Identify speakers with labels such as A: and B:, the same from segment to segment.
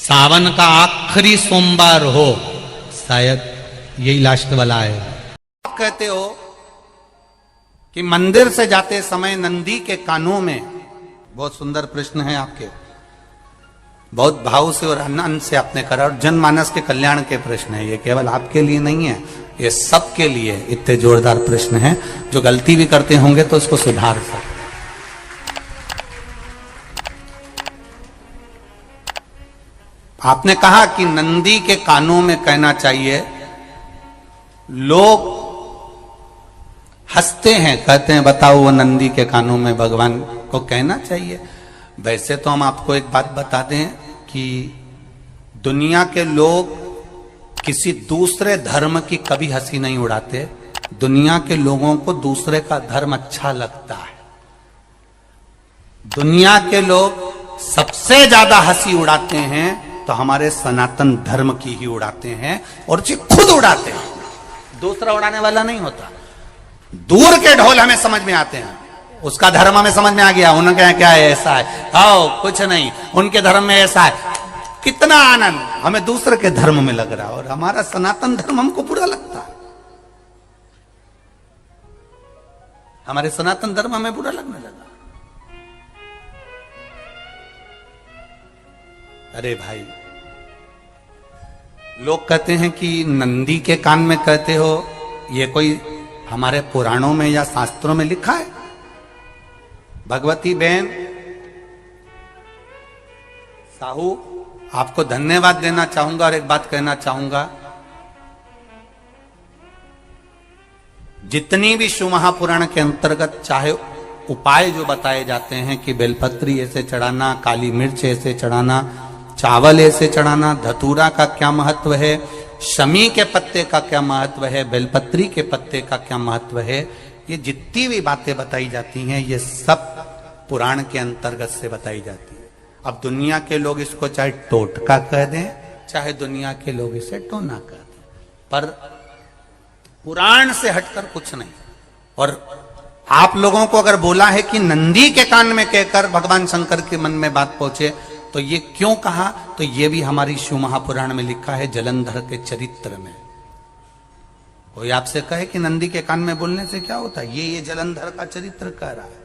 A: सावन का आखिरी सोमवार हो, शायद यही लास्ट वाला है।
B: आप कहते हो कि मंदिर से जाते समय नंदी के कानों में, बहुत सुंदर प्रश्न है आपके, बहुत भाव से और आनंद से आपने करा, और जनमानस के कल्याण के प्रश्न है ये, केवल आपके लिए नहीं है, ये सबके लिए इतने जोरदार प्रश्न है। जो गलती भी करते होंगे तो उसको सुधार सकते। आपने कहा कि नंदी के कानों में कहना चाहिए, लोग हंसते हैं, कहते हैं बताओ वो नंदी के कानों में भगवान को कहना चाहिए। वैसे तो हम आपको एक बात बता दें कि दुनिया के लोग किसी दूसरे धर्म की कभी हंसी नहीं उड़ाते। दुनिया के लोगों को दूसरे का धर्म अच्छा लगता है। दुनिया के लोग सबसे ज्यादा हंसी उड़ाते हैं तो हमारे सनातन धर्म की ही उड़ाते हैं, और जी खुद उड़ाते हैं, दूसरा उड़ाने वाला नहीं होता। दूर के ढोल हमें समझ में आते हैं, उसका धर्म हमें समझ में आ गया, उनके यहाँ क्या है, ऐसा है, आओ कुछ नहीं, उनके धर्म में ऐसा है, कितना आनंद हमें दूसरे के धर्म में लग रहा है, और हमारा सनातन धर्म हमको बुरा लगता है। हमारे सनातन धर्म हमें बुरा लगने लगा। अरे भाई, लोग कहते हैं कि नंदी के कान में कहते हो, ये कोई हमारे पुराणों में या शास्त्रों में लिखा है? भगवती बहन साहू, आपको धन्यवाद देना चाहूंगा और एक बात कहना चाहूंगा, जितनी भी शिव महापुराण के अंतर्गत चाहे उपाय जो बताए जाते हैं कि बेलपत्री ऐसे चढ़ाना, काली मिर्च ऐसे चढ़ाना, चावल ऐसे चढ़ाना, धतूरा का क्या महत्व है, शमी के पत्ते का क्या महत्व है, बेलपत्री के पत्ते का क्या महत्व है, ये जितनी भी बातें बताई जाती हैं ये सब पुराण के अंतर्गत से बताई जाती है। अब दुनिया के लोग इसको चाहे टोटका कह दें, चाहे दुनिया के लोग इसे टोना कह दें, पर पुराण से हटकर कुछ नहीं। और आप लोगों को अगर बोला है कि नंदी के कान में कहकर भगवान शंकर के मन में बात पहुंचे, तो ये क्यों कहा, तो ये भी हमारी शिव महापुराण में लिखा है, जलंधर के चरित्र में। कोई आपसे कहे कि नंदी के कान में बोलने से क्या होता है, ये जलंधर का चरित्र कह रहा है।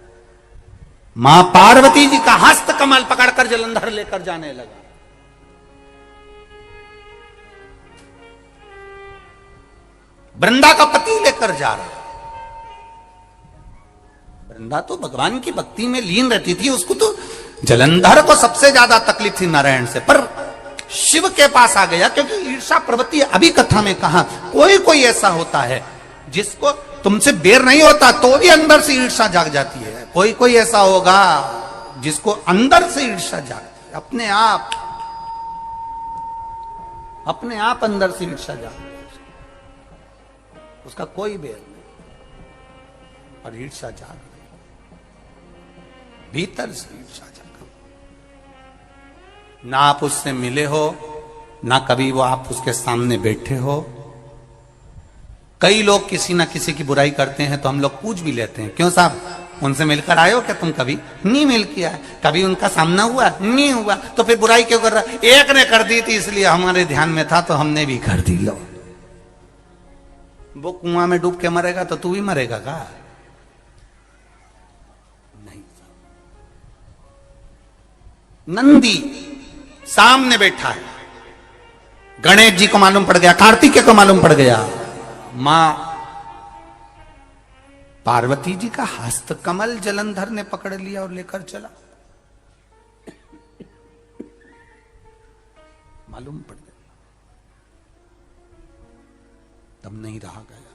B: मां पार्वती जी का हस्त कमल पकड़कर जलंधर लेकर जाने लगा। वृंदा का पति लेकर जा रहा। वृंदा तो भगवान की भक्ति में लीन रहती थी, उसको तो जलंधर को सबसे ज्यादा तकलीफ थी नारायण से, पर शिव के पास आ गया, क्योंकि ईर्षा प्रवृत्ति, अभी कथा में कहा, कोई कोई ऐसा होता है जिसको तुमसे बेर नहीं होता तो भी अंदर से ईर्षा जाग जाती है। कोई कोई ऐसा होगा जिसको अंदर से ईर्षा जागती है, अपने आप अंदर से ईर्षा जागती है, उसका कोई बेर नहीं, और ईर्षा जाग रही, भीतर से ईर्षा जाग। ना आप उससे मिले हो, ना कभी वो आप उसके सामने बैठे हो। कई लोग किसी ना किसी की बुराई करते हैं तो हम लोग पूछ भी लेते हैं, क्यों साहब उनसे मिलकर आए हो क्या तुम? कभी नहीं मिल किया है, कभी उनका सामना हुआ नहीं हुआ, तो फिर बुराई क्यों कर रहा? एक ने कर दी थी इसलिए हमारे ध्यान में था तो हमने भी कर दी। लो, वो कुआं में डूब के मरेगा तो तू भी मरेगा का? नहीं। नंदी सामने बैठा है, गणेश जी को मालूम पड़ गया, कार्तिकेय को मालूम पड़ गया, मां पार्वती जी का हस्त कमल जलंधर ने पकड़ लिया और लेकर चला। मालूम पड़ गया, तब नहीं रहा गया।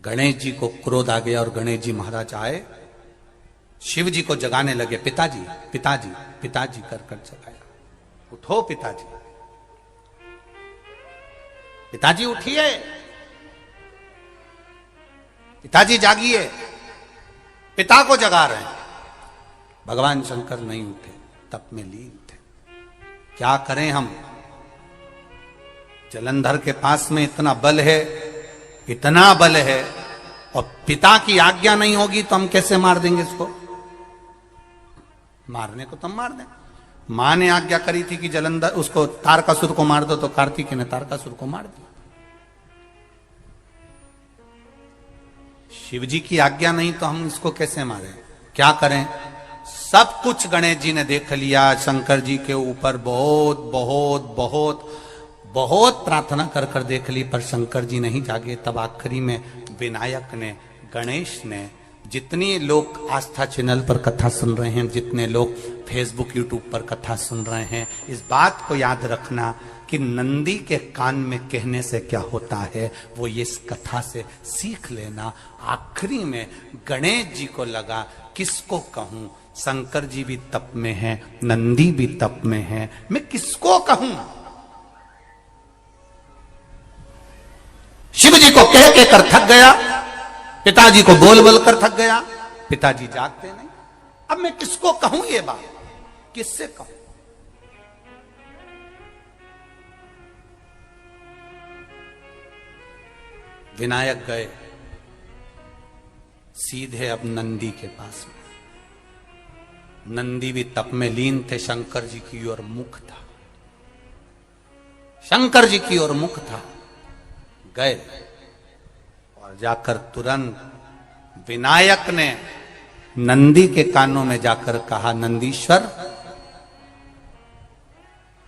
B: गणेश जी को क्रोध आ गया और गणेश जी महाराज आए, शिव जी को जगाने लगे, पिताजी पिताजी पिताजी कर कर जगाया, उठो पिताजी, पिताजी उठिए, पिताजी जागिए, पिता को जगा रहे हैं। भगवान शंकर नहीं उठे, तप में लीन थे। क्या करें हम? जलंधर के पास में इतना बल है, इतना बल है, और पिता की आज्ञा नहीं होगी तो हम कैसे मार देंगे इसको? मारने को तो हम मार दें, मां ने आज्ञा करी थी कि जलंधर उसको तारकासुर को मार दो, तो कार्तिकेय ने तारकासुर को मार दिया। शिव जी की आज्ञा नहीं तो हम इसको कैसे मारें? क्या करें? सब कुछ गणेश जी ने देख लिया, शंकर जी के ऊपर बहुत बहुत बहुत बहुत प्रार्थना कर कर देख ली, पर शंकर जी नहीं जागे। तब आखिरी में विनायक ने, गणेश ने, जितने लोग आस्था चैनल पर कथा सुन रहे हैं, जितने लोग फेसबुक यूट्यूब पर कथा सुन रहे हैं, इस बात को याद रखना कि नंदी के कान में कहने से क्या होता है वो ये इस कथा से सीख लेना। आखिरी में गणेश जी को लगा किसको कहूं, शंकर जी भी तप में हैं, नंदी भी तप में हैं, मैं किसको कहूं? शिव जी को कह के कर थक गया, पिताजी को बोल बोल कर थक गया, पिताजी जागते नहीं। अब मैं किसको कहूं ये बात, किससे कहूं? विनायक गए सीधे अब नंदी के पास में। नंदी भी तप में लीन थे, शंकर जी की ओर मुख था, शंकर जी की ओर मुख था। गए और जाकर तुरंत विनायक ने नंदी के कानों में जाकर कहा, नंदीश्वर,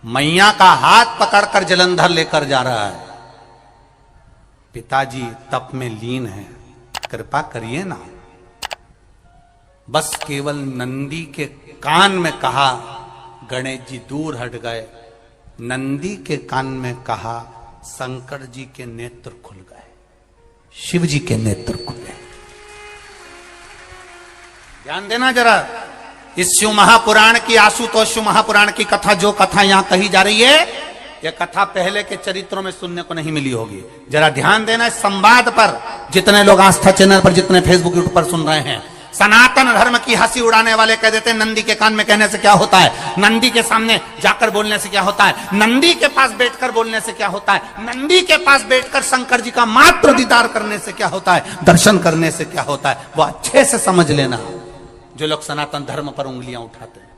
B: मैया का हाथ पकड़कर जलंधर लेकर जा रहा है, पिताजी तप में लीन है, कृपा करिए ना। बस केवल नंदी के कान में कहा, गणेश जी दूर हट गए। नंदी के कान में कहा, शंकर जी के नेत्र खुल गए, शिव जी के नेत्र खुले। ध्यान देना जरा, इस शिव महापुराण की, आशुतोष शिव महापुराण की कथा, जो कथा यहां कही जा रही है, यह कथा पहले के चरित्रों में सुनने को नहीं मिली होगी। जरा ध्यान देना इस संवाद पर, जितने लोग आस्था चैनल पर, जितने फेसबुक यूट्यूब पर सुन रहे हैं। सनातन धर्म की हंसी उड़ाने वाले कह देते हैं नंदी के कान में कहने से क्या होता है, नंदी के सामने जाकर बोलने से क्या होता है, नंदी के पास बैठकर बोलने से क्या होता है, नंदी के पास बैठकर शंकर जी का मात्र दीदार करने से क्या होता है, दर्शन करने से क्या होता है। वो अच्छे से समझ लेना, जो लोग सनातन धर्म पर उंगलियां उठाते हैं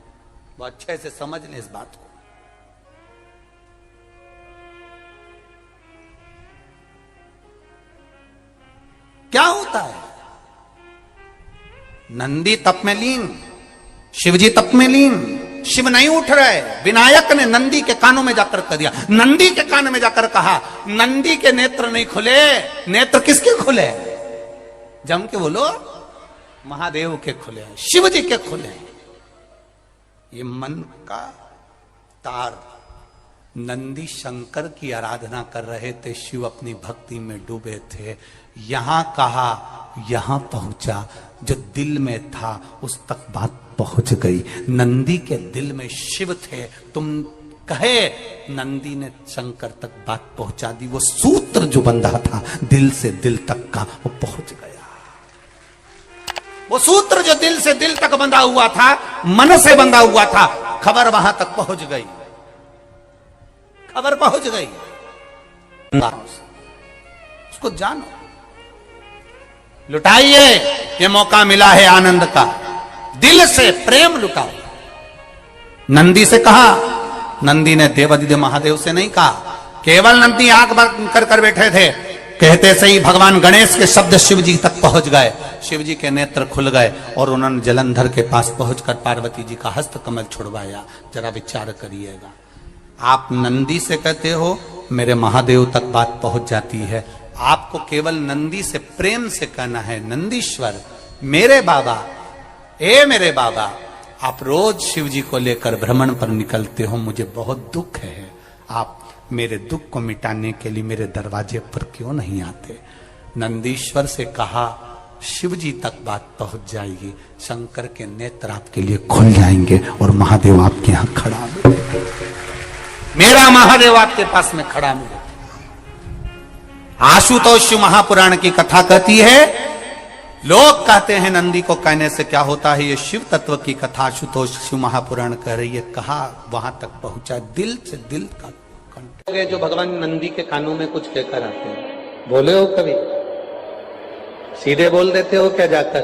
B: वो अच्छे से समझ ले इस बात को। क्या होता है, नंदी तप में लीन, शिवजी तप में लीन, शिव नहीं उठ रहे। विनायक ने नंदी के कानों में जाकर कह दिया, नंदी के कान में जाकर कहा, नंदी के नेत्र नहीं खुले। नेत्र किसके खुले? जम के बोलो, महादेव के खुले, शिव जी के खुले। ये मन का तार। नंदी शंकर की आराधना कर रहे थे, शिव अपनी भक्ति में डूबे थे। यहां कहा, यहां पहुंचा, जो दिल में था उस तक बात पहुंच गई। नंदी के दिल में शिव थे, तुम कहे, नंदी ने शंकर तक बात पहुंचा दी। वो सूत्र जो बंधा था दिल से दिल तक का, वो पहुंच गया। वो सूत्र जो दिल से दिल तक बंधा हुआ था, मन से बंधा हुआ था, खबर वहां तक पहुंच गई, खबर पहुंच गई। उसको जानो, लुटाइए, ये मौका मिला है आनंद का, दिल से प्रेम लुटाओ। नंदी से कहा, नंदी ने देवादिदेव महादेव से नहीं कहा। केवल नंदी आंख बंद कर बैठे थे, कहते से ही भगवान गणेश के शब्द शिव जी तक पहुंच गए। शिव जी के नेत्र खुल गए और उन्होंने जलंधर के पास पहुंचकर पार्वती जी का हस्त कमल छुड़वाया। जरा विचार करिएगा, आप नंदी से कहते हो मेरे महादेव तक बात पहुंच जाती है। आपको केवल नंदी से प्रेम से कहना है, नंदीश्वर मेरे बाबा, ए मेरे बाबा, आप रोज शिव जी को लेकर भ्रमण पर निकलते हो, मुझे बहुत दुख है, आप मेरे दुख को मिटाने के लिए मेरे दरवाजे पर क्यों नहीं आते। नंदीश्वर से कहा, शिव जी तक बात पहुंच जाएगी, शंकर के नेत्र आपके लिए खुल जाएंगे और महादेव आपके यहां खड़ा मिलेगा, मेरा महादेव आपके पास में खड़ा मिलेगा। आशुतोष महापुराण की कथा कहती है, लोग कहते हैं नंदी को कहने से क्या होता है, ये शिव तत्व की कथा आशुतोष शिव महापुराण कह रही है। कहा वहां तक पहुंचा, दिल से दिल का। जो भगवान नंदी के कानों में कुछ कहकर आते हैं, बोले हो कभी? सीधे बोल देते हो क्या जाकर?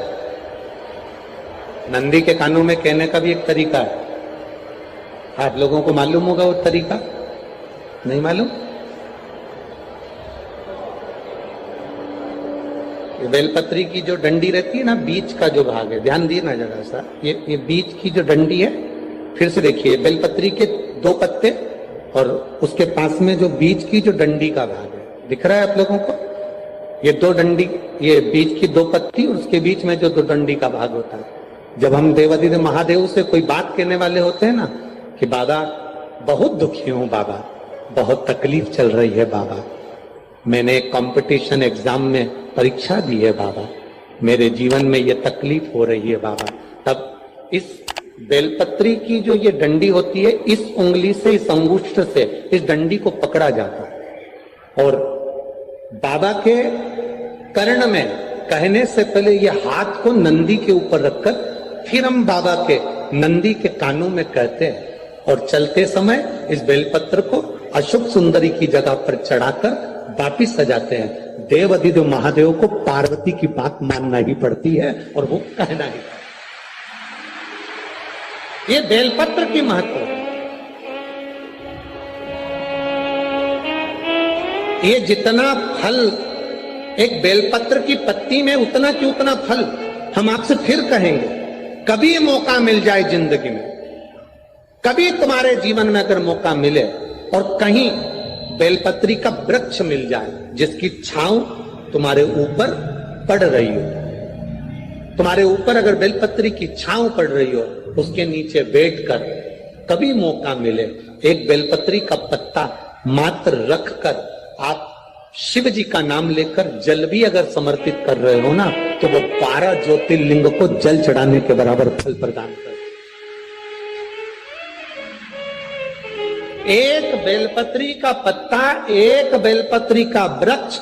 B: नंदी के कानों में कहने का भी एक तरीका है। आप लोगों को मालूम होगा वो तरीका, नहीं मालूम? ये बेलपत्री की जो डंडी रहती है ना, बीच का जो भाग है, ध्यान दिए ना जरा सा, ये बीच की जो डंडी है, फिर से देखिए, बेलपत्री के 2 पत्ते और उसके पास में जो बीच की जो डंडी का भाग है, दिख रहा है आप लोगों को? ये 2 डंडी, ये बीच की 2 पत्ती और उसके बीच में जो 2 डंडी का भाग होता है। जब हम देवादिदेव महादेव से कोई बात कहने वाले होते हैं ना कि बाबा बहुत दुखी हूं, बाबा बहुत तकलीफ चल रही है, बाबा मैंने एक कंपटीशन एग्जाम में परीक्षा दी है, बाबा मेरे जीवन में ये तकलीफ हो रही है, बाबा, तब इस बेलपत्री की जो ये डंडी होती है, इस उंगली से, इस अंगुष्ठ से इस डंडी को पकड़ा जाता है और बाबा के कर्ण में कहने से पहले ये हाथ को नंदी के ऊपर रखकर फिर हम बाबा के नंदी के कानों में कहते हैं और चलते समय इस बेलपत्र को अशोक सुंदरी की जगह पर चढ़ाकर वापिस सजाते हैं। देव अधिदेव महादेव को पार्वती की बात मानना ही पड़ती है और वो कहना ही। ये बेलपत्र की महत्व है। ये जितना फल एक बेलपत्र की पत्ती में, उतना की उतना फल। हम आपसे फिर कहेंगे, कभी मौका मिल जाए जिंदगी में, कभी तुम्हारे जीवन में अगर मौका मिले और कहीं बेलपत्री का वृक्ष मिल जाए जिसकी छांव तुम्हारे ऊपर पड़ रही हो, तुम्हारे ऊपर अगर बेलपत्री की छांव पड़ रही हो, उसके नीचे बैठकर कभी मौका मिले, एक बेलपत्री का पत्ता मात्र रखकर आप शिव जी का नाम लेकर जल भी अगर समर्पित कर रहे हो ना, तो वो 12 ज्योतिर्लिंग को जल चढ़ाने के बराबर फल प्रदान कर। एक बेलपत्री का पत्ता, एक बेलपत्री का वृक्ष,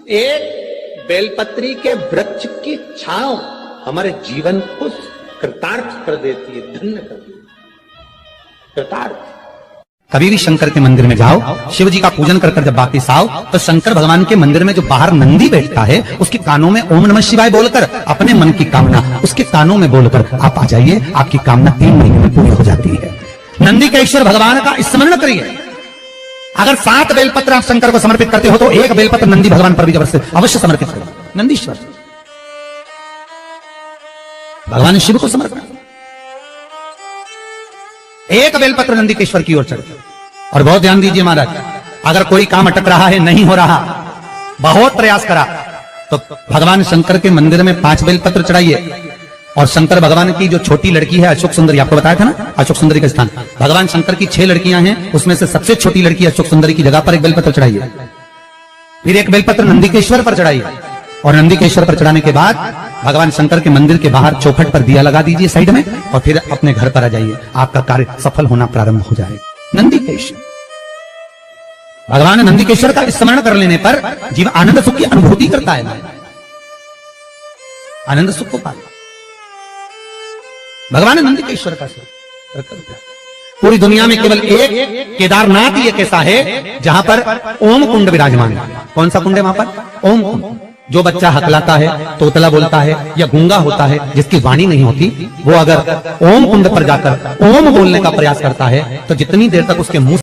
B: एक बेलपत्री के वृक्ष की छांव हमारे जीवन को कृतार्थ कर देती है, धन्य कर देती है, कृतार्थ।
A: कभी भी शंकर के मंदिर में जाओ, शिव जी का पूजन कर जब वापिस आओ, तो शंकर भगवान के मंदिर में जो बाहर नंदी बैठता है, उसके कानों में ओम नमः शिवाय बोलकर अपने मन की कामना उसके कानों में बोलकर आप आ जाइए, आपकी कामना 3 महीने में पूरी हो जाती है। नंदी के ईश्वर भगवान का स्मरण करिए। अगर 7 बेलपत्र आप शंकर को समर्पित करते हो तो 1 बेलपत्र नंदी भगवान पर भी अवश्य समर्पित करो। नंदीश्वर भगवान शिव को समर्पित, 1 बेलपत्र नंदी के ईश्वर की ओर चढ़े। और बहुत ध्यान दीजिए महाराज, अगर कोई काम अटक रहा है, नहीं हो रहा, बहुत प्रयास करा, तो भगवान शंकर के मंदिर में 5 बेलपत्र चढ़ाइए। और शंकर भगवान की जो छोटी लड़की है अशोक सुंदरी, आपको बताया था ना अशोक सुंदरी का स्थान, भगवान शंकर की 6 लड़कियां हैं, उसमें से सबसे छोटी लड़की अशोक सुंदरी की जगह पर 1 बेलपत्र चढ़ाइए। फिर 1 बेलपत्र नंदी के ईश्वर पर चढ़ाइए और नंदी के ईश्वर पर चढ़ाने के बाद भगवान शंकर के मंदिर के बाहर चौखट पर दिया लगा दीजिए साइड में, और फिर अपने घर पर आ जाइए, आपका कार्य सफल होना प्रारंभ हो जाएगा। नंदी के ईश्वर भगवान नंदीकेश्वर का स्मरण कर लेने पर जीव आनंद सुख की अनुभूति करता है, आनंद सुख को पाता। भगवान नंदीकेश्वर का पूरी दुनिया में केवल एक केदारनाथ ही एक ऐसा है जहां पर ओम कुंड विराजमान है। कौन सा कुंड है वहां पर? ओम कुंड। जो बच्चा हकलाता है, तोतला बोलता है या गूंगा होता है, जिसकी वाणी नहीं होती, वो अगर ओम कुंड पर जाकर ओम बोलने का प्रयास करता है तो जितनी देर तक उसके मुंह